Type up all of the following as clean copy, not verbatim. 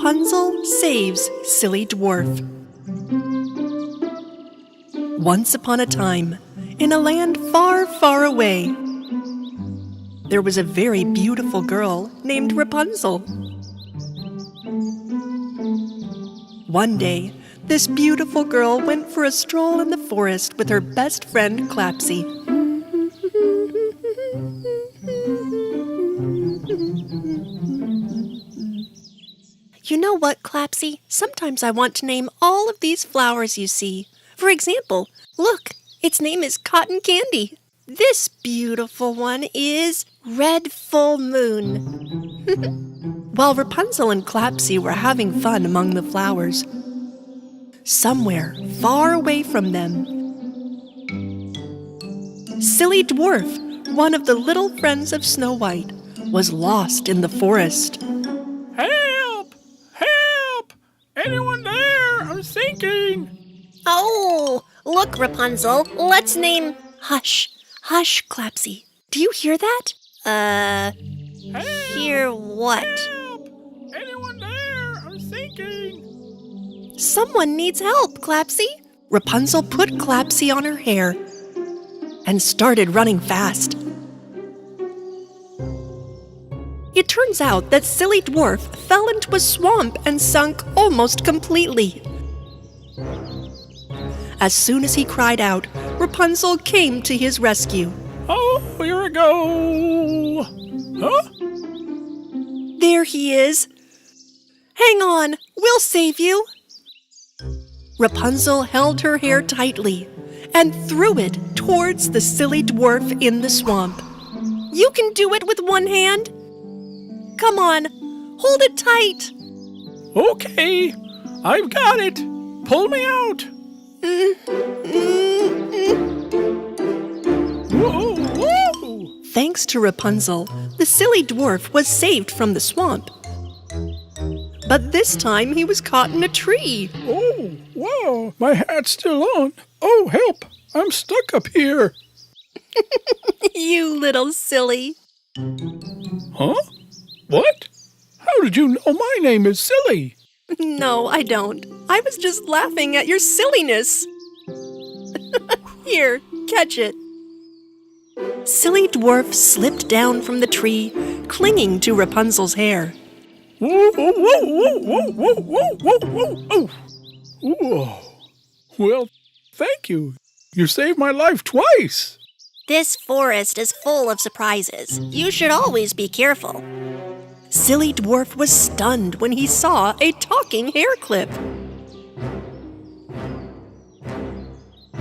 Rapunzel Saves Silly Dwarf. Once upon a time, in a land far, far away, there was a very beautiful girl named Rapunzel. One day, this beautiful girl went for a stroll in the forest with her best friend Clapsy. You know what, Clapsy? Sometimes I want to name all of these flowers you see. For example, look, its name is Cotton Candy. This beautiful one is Red Full Moon. While Rapunzel and Clapsy were having fun among the flowers, somewhere far away from them, Silly Dwarf, one of the little friends of Snow White, was lost in the forest. Help! Help! Anyone there? I'm sinking! Oh, look, Rapunzel, let's name... Hush, hush, Clapsy. Do you hear that? Help! Hear what? Help! Anyone there? I'm sinking! Someone needs help, Clapsy. Rapunzel put Clapsy on her hair and started running fast. It turns out that Silly Dwarf fell into a swamp and sunk almost completely. As soon as he cried out, Rapunzel came to his rescue. Oh, here we go! Huh? There he is. Hang on, we'll save you. Rapunzel held her hair tightly and threw it towards the Silly Dwarf in the swamp. You can do it with one hand. Come on, hold it tight. Okay, I've got it. Pull me out. Whoa, whoa! Thanks to Rapunzel, the Silly Dwarf was saved from the swamp. But this time he was caught in a tree. Oh, wow, my hat's still on. Oh, help, I'm stuck up here. You little silly. Huh? What? How did you know my name is Silly? No, I don't. I was just laughing at your silliness. Here, catch it. Silly Dwarf slipped down from the tree, clinging to Rapunzel's hair. Whoa, whoa, whoa, whoa, whoa, whoa, whoa, whoa, whoa. Whoa. Well, thank you. You saved my life twice. This forest is full of surprises. You should always be careful. Silly Dwarf was stunned when he saw a talking hair clip.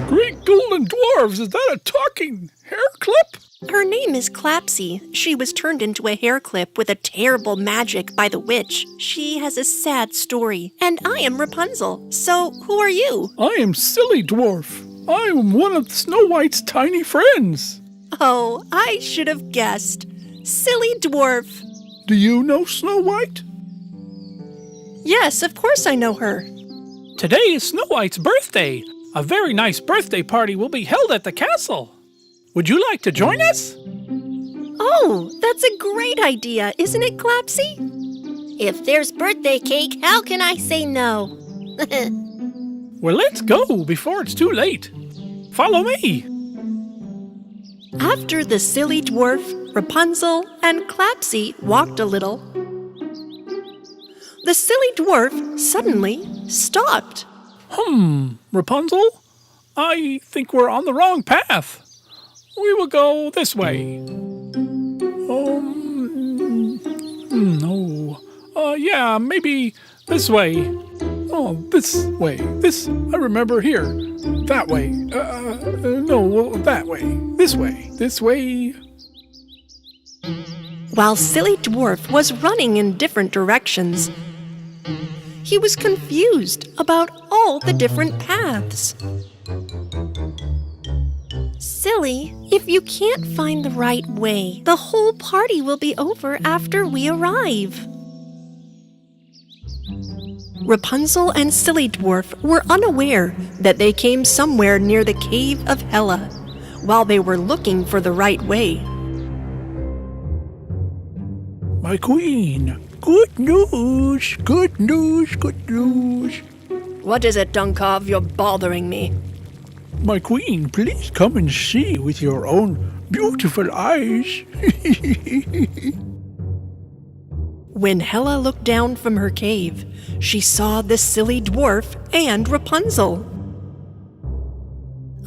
Great golden dwarves, is that a talking hair clip? Her name is Clapsy. She was turned into a hair clip with a terrible magic by the witch. She has a sad story. And I am Rapunzel. So, who are you? I am Silly Dwarf. I am one of Snow White's tiny friends. Oh, I should have guessed. Silly Dwarf. Do you know Snow White? Yes, of course I know her. Today is Snow White's birthday. A very nice birthday party will be held at the castle. Would you like to join us? Oh, that's a great idea, isn't it, Clapsy? If there's birthday cake, how can I say no? Well, let's go before it's too late. Follow me. After the Silly Dwarf, Rapunzel, and Clapsy walked a little, the Silly Dwarf suddenly stopped. Rapunzel? I think we're on the wrong path. We will go this way. No. Yeah, maybe this way. Oh, this way. This, I remember here. That way. No, that way. This way. This way. While Silly Dwarf was running in different directions, he was confused about all the different paths. Silly, if you can't find the right way, the whole party will be over after we arrive. Rapunzel and Silly Dwarf were unaware that they came somewhere near the Cave of Hela while they were looking for the right way. My queen, Good news, good news, good news. What is it, Dunkov? You're bothering me. My queen, please come and see with your own beautiful eyes. When Hela looked down from her cave, she saw the silly dwarf and Rapunzel.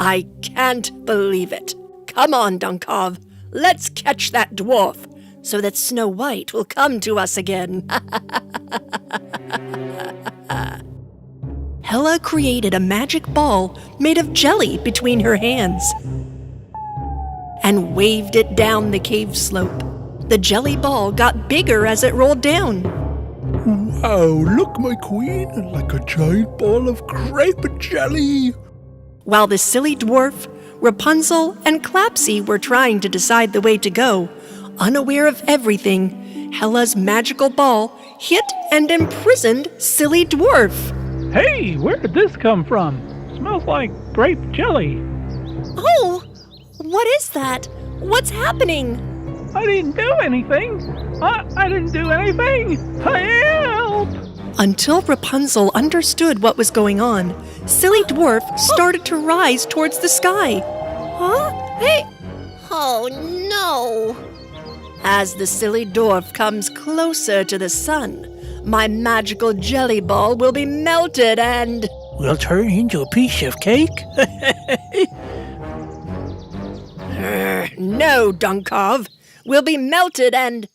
I can't believe it. Come on, Dunkov. Let's catch that dwarf so that Snow White will come to us again. Hela created a magic ball made of jelly between her hands and waved it down the cave slope. The jelly ball got bigger as it rolled down. Wow, look, my queen, like a giant ball of crepe jelly. While the silly dwarf, Rapunzel, and Clapsy were trying to decide the way to go, unaware of everything, Hela's magical ball hit and imprisoned Silly Dwarf. Hey, where did this come from? Smells like grape jelly. Oh, what is that? What's happening? I didn't do anything. I didn't do anything. Help! Until Rapunzel understood what was going on, Silly Dwarf started to rise towards the sky. Huh? Hey! Oh no! As the silly dwarf comes closer to the sun, my magical jelly ball will be melted and... We'll turn into a piece of cake. No, Dunkov. We'll be melted and...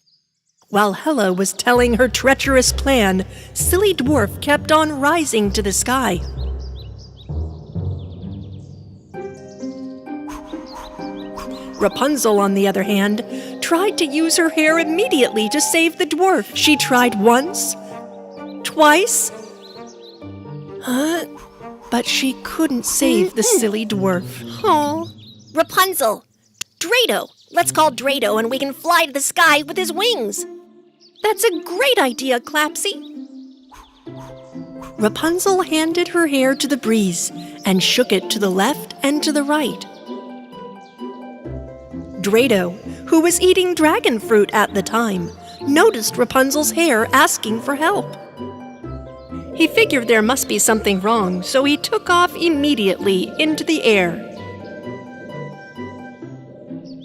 While Hela was telling her treacherous plan, Silly Dwarf kept on rising to the sky. Rapunzel, on the other hand, tried to use her hair immediately to save the dwarf. She tried once, twice, but she couldn't save the silly dwarf. Oh. Rapunzel! Drado! Let's call Drado and we can fly to the sky with his wings. That's a great idea, Clapsy. Rapunzel handed her hair to the breeze and shook it to the left and to the right. Drado, who was eating dragon fruit at the time, noticed Rapunzel's hair asking for help. He figured there must be something wrong, so he took off immediately into the air.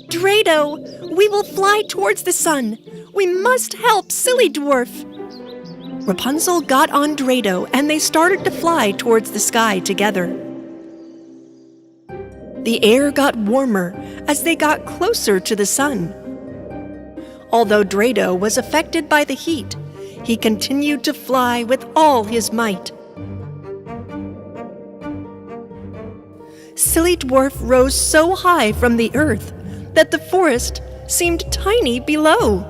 Drado, we will fly towards the sun. We must help Silly Dwarf. Rapunzel got on Drado and they started to fly towards the sky together. The air got warmer as they got closer to the sun. Although Drado was affected by the heat, he continued to fly with all his might. Silly Dwarf rose so high from the earth that the forest seemed tiny below.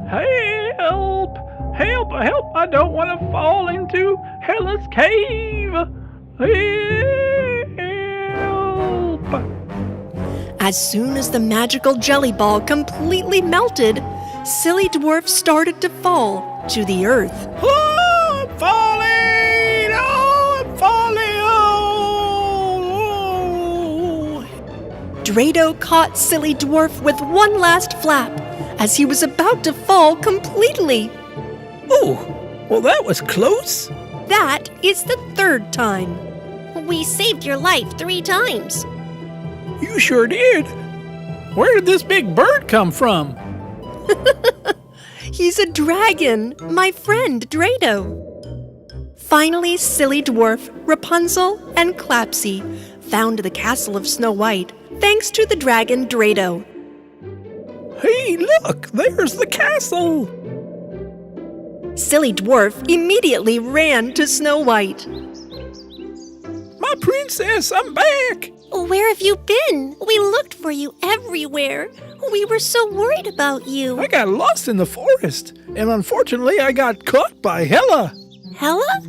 Help! Help! Help! I don't want to fall into Hela's cave! Help! As soon as the magical jelly ball completely melted, Silly Dwarf started to fall to the earth. Oh, I'm falling! Oh, I'm falling! Oh! Drado caught Silly Dwarf with one last flap as he was about to fall completely. Oh, well, that was close. That is the third time. We saved your life 3 times. You sure did. Where did this big bird come from? He's a dragon, my friend Drado. Finally, Silly Dwarf, Rapunzel, and Clapsy found the castle of Snow White thanks to the dragon Drado. Hey, look, there's the castle. Silly Dwarf immediately ran to Snow White. My princess, I'm back. Where have you been? We looked for you everywhere. We were so worried about you. I got lost in the forest, and unfortunately I got caught by Hela. Hela?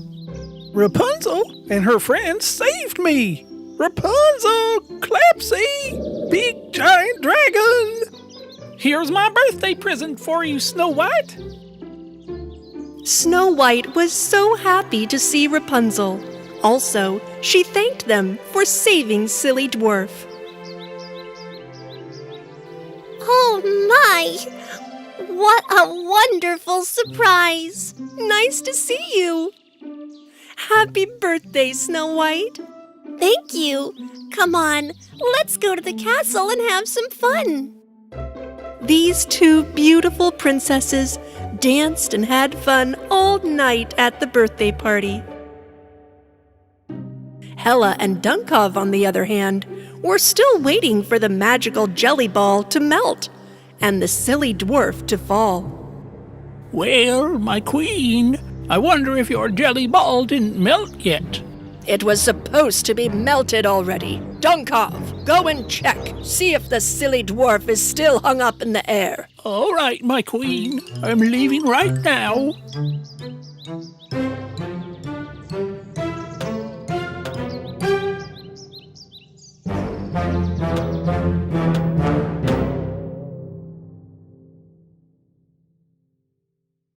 Rapunzel and her friends saved me. Rapunzel, Clapsy, big giant dragon. Here's my birthday present for you, Snow White. Snow White was so happy to see Rapunzel. Also, she thanked them for saving Silly Dwarf. Oh my! What a wonderful surprise! Nice to see you! Happy birthday, Snow White! Thank you. Come on, let's go to the castle and have some fun. These two beautiful princesses danced and had fun all night at the birthday party. Hela and Dunkov, on the other hand, were still waiting for the magical jelly ball to melt and the silly dwarf to fall. Well, my queen, I wonder if your jelly ball didn't melt yet. It was supposed to be melted already. Dunkov, go and check. See if the silly dwarf is still hung up in the air. All right, my queen. I'm leaving right now.